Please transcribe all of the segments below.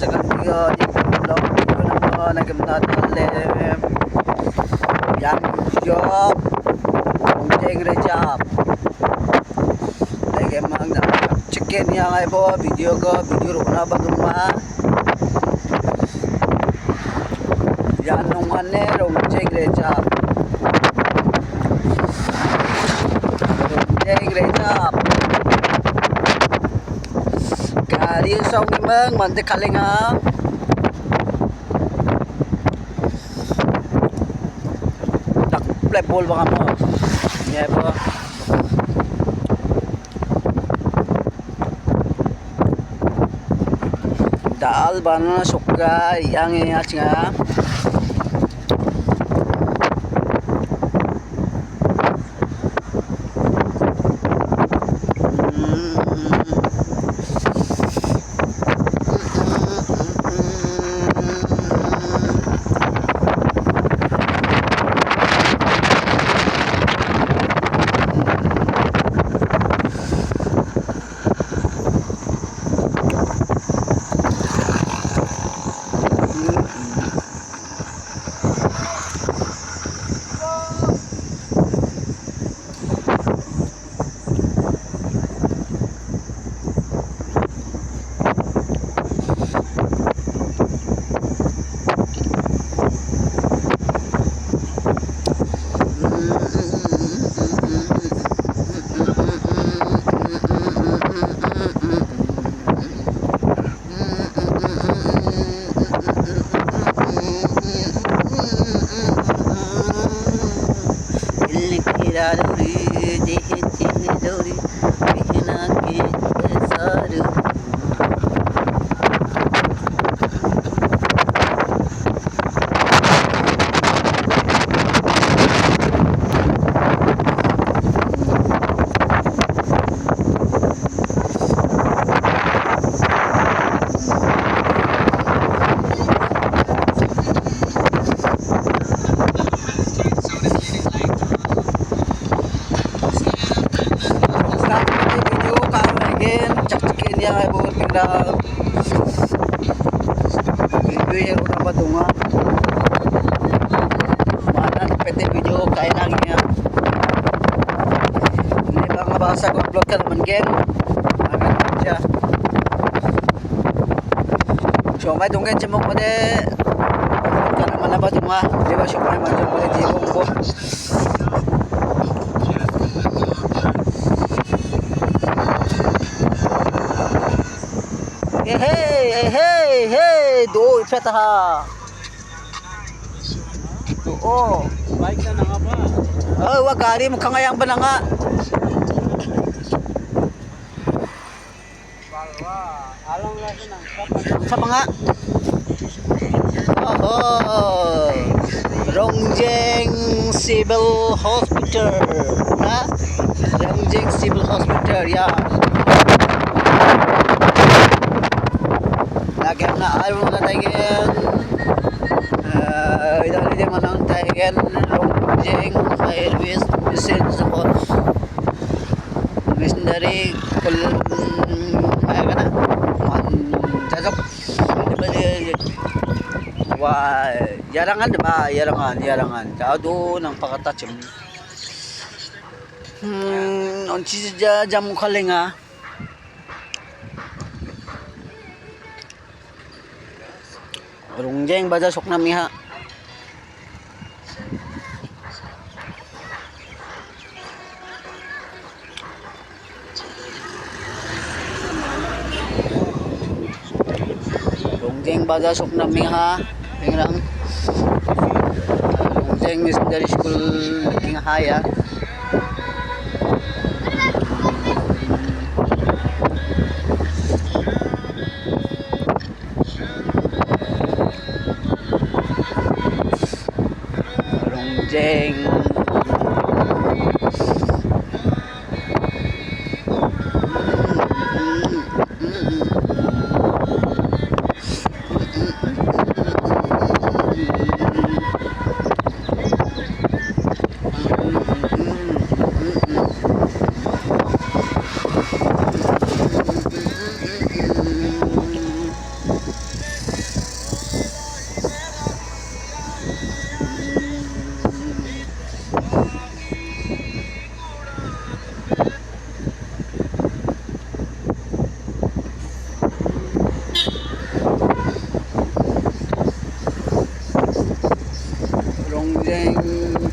sa kanila di vlog ko na po nagkamnatalim yan job Unjeng Rejab lagi mang chicken yang ay po video ro na ba duma yan nung ane Unjeng Rejab Unjeng Rejab kali song nimang mantik kalinga tak play ball baka mo ya po daal bana suka yang ingat nga yang ay buat pigla video ro na ba dunga mana pwede video kaya lang niya hindi ba nga basa ko upload ka naman gen agad siya so may dunggan siya mo pwede ka naman na ba dunga di ba siya may manjong pwede jibong ko hey do ipet ha oo bike na nga ba oh wag gari mo kangayang ba na nga along lang nang sa mga oh Rongjeng Civil Hospital ha Rongjeng Civil Hospital ya lagi na ayaw na tayo ilang hindi man ang tayo Rongjeng Airways message ako missionary kul kaya ka na jajok diba yarangan diba yarangan kado ng pakatachim on si jam kalinga Rongjeng baja sok nami ha Rongjeng baja sok nami ha pingrang Rongjeng Missionary School king haya Rongjeng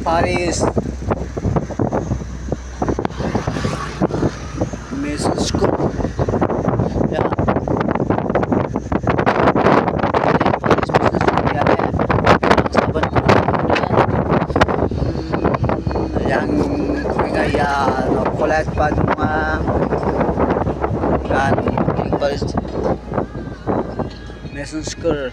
Paris. Mesos ko. Ya. Paris business ko yan eh. Ang saban ko na. Yang kaya collect pa ng mga yan. Paris. Mesos ko.